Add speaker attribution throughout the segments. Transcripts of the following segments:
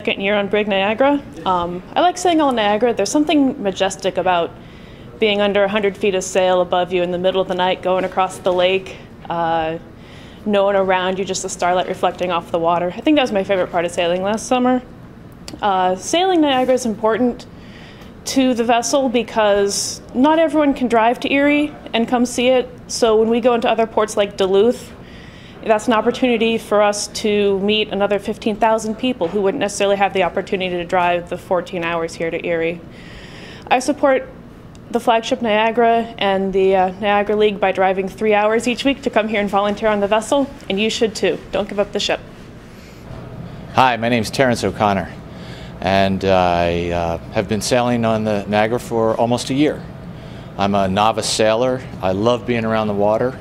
Speaker 1: second year on Brig Niagara. I like sailing on Niagara. There's something majestic about being under 100 feet of sail above you in the middle of the night, going across the lake, no one around you, just the starlight reflecting off the water. I think that was my favorite part of sailing last summer. Sailing Niagara is important to the vessel because not everyone can drive to Erie and come see it. So when we go into other ports like Duluth, that's an opportunity for us to meet another 15,000 people who wouldn't necessarily have the opportunity to drive the 14 hours here to Erie. I support the Flagship Niagara and the Niagara League by driving 3 hours each week to come here and volunteer on the vessel, and you should too. Don't give up the ship.
Speaker 2: Hi, my name's Terrence O'Connor, and I have been sailing on the Niagara for almost a year. I'm a novice sailor. I love being around the water.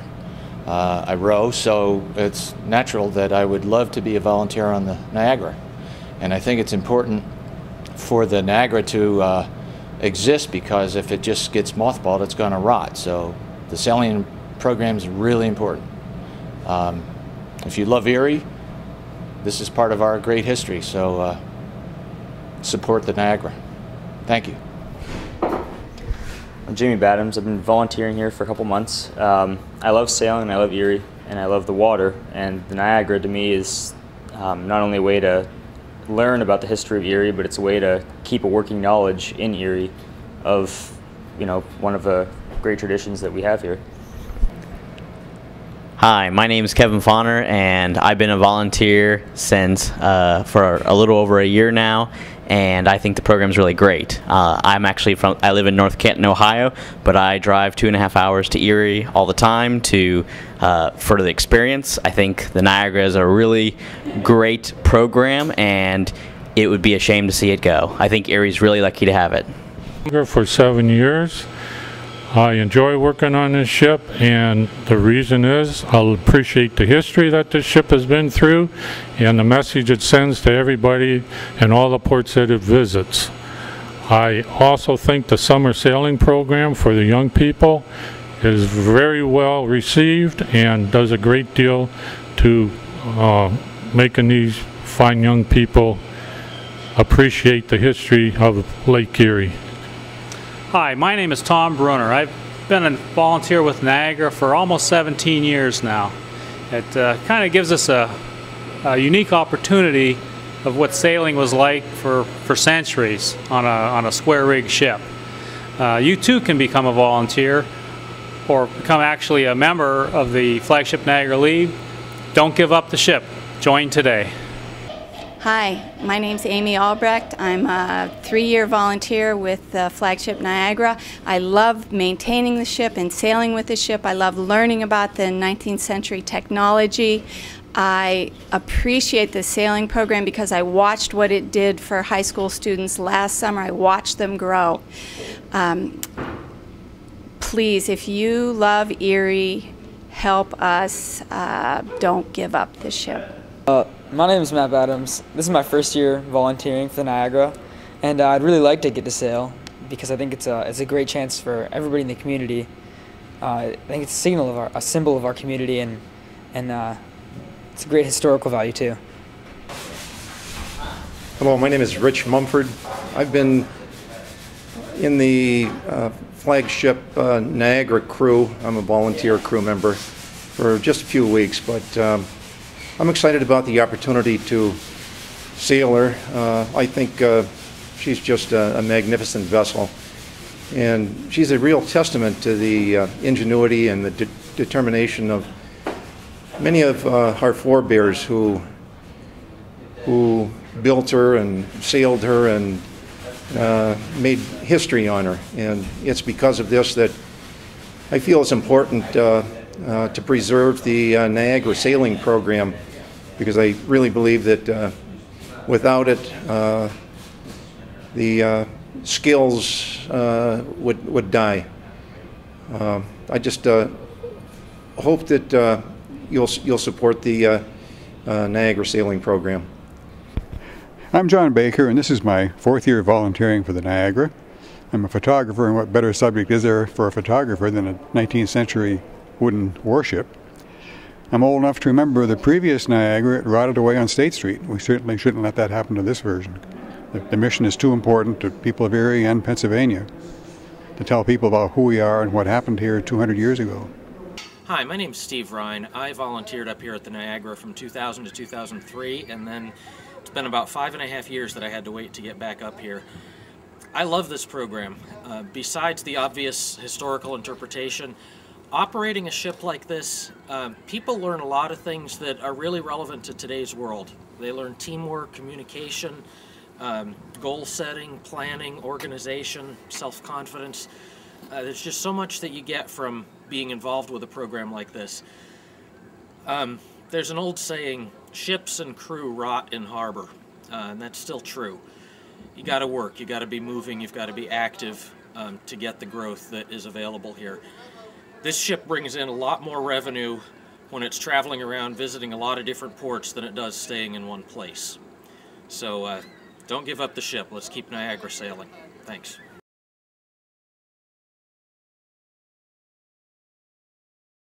Speaker 2: I row, so it's natural that I would love to be a volunteer on the Niagara. And I think it's important for the Niagara to exist, because if it just gets mothballed, it's going to rot. So the sailing program is really important. If you love Erie, this is part of our great history, so support the Niagara. Thank you.
Speaker 3: I'm Jamie Badams. I've been volunteering here for a couple months. I love sailing, I love Erie, and I love the water. And the Niagara to me is not only a way to learn about the history of Erie, but it's a way to keep a working knowledge in Erie of, one of the great traditions that we have here.
Speaker 4: Hi, my name is Kevin Fauner, and I've been a volunteer since for a little over a year now, and I think the program's really great. I live in North Canton, Ohio, but I drive 2.5 hours to Erie all the time for the experience. I think the Niagara is a really great program, and it would be a shame to see it go. I think Erie's really lucky to have it.
Speaker 5: For 7 years. I enjoy working on this ship, and the reason is I'll appreciate the history that this ship has been through and the message it sends to everybody and all the ports that it visits. I also think the summer sailing program for the young people is very well received and does a great deal to making these fine young people appreciate the history of Lake Erie.
Speaker 6: Hi, my name is Tom Brunner. I've been a volunteer with Niagara for almost 17 years now. It kind of gives us a unique opportunity of what sailing was like for centuries on a square rig ship. You too can become a volunteer or become actually a member of the Flagship Niagara League. Don't give up the ship. Join today.
Speaker 7: Hi, my name's Amy Albrecht. I'm a 3-year volunteer with Flagship Niagara. I love maintaining the ship and sailing with the ship. I love learning about the 19th century technology. I appreciate the sailing program because I watched what it did for high school students last summer. I watched them grow. Please, if you love Erie, help us. Don't give up the ship.
Speaker 8: My name is Matt Adams. This is my first year volunteering for the Niagara, and I'd really like to get to sail because I think it's a great chance for everybody in the community. I think it's a symbol of our community, and it's a great historical value too.
Speaker 9: Hello, my name is Rich Mumford. I've been in the Flagship Niagara crew. I'm a volunteer crew member for just a few weeks, but I'm excited about the opportunity to sail her. I think she's just a magnificent vessel, and she's a real testament to the ingenuity and the determination of many of our forebears who built her and sailed her and made history on her. And it's because of this that I feel it's important to preserve the Niagara sailing program, because I really believe that without it, the skills would die. I just hope that you'll support the Niagara sailing program.
Speaker 10: I'm John Baker, and this is my 4th year volunteering for the Niagara. I'm a photographer, and what better subject is there for a photographer than a 19th century wooden warship? I'm old enough to remember the previous Niagara. It rotted away on State Street. We certainly shouldn't let that happen to this version. The mission is too important to people of Erie and Pennsylvania to tell people about who we are and what happened here 200 years ago.
Speaker 11: Hi, my name's Steve Ryan. I volunteered up here at the Niagara from 2000 to 2003, and then it's been about 5.5 years that I had to wait to get back up here. I love this program. Besides the obvious historical interpretation, operating a ship like this, people learn a lot of things that are really relevant to today's world. They learn teamwork, communication, goal setting, planning, organization, self-confidence. There's just so much that you get from being involved with a program like this. There's an old saying, ships and crew rot in harbor, and that's still true. You got to work, you got to be moving, you've got to be active to get the growth that is available here. This ship brings in a lot more revenue when it's traveling around visiting a lot of different ports than it does staying in one place. So don't give up the ship. Let's keep Niagara sailing. Thanks.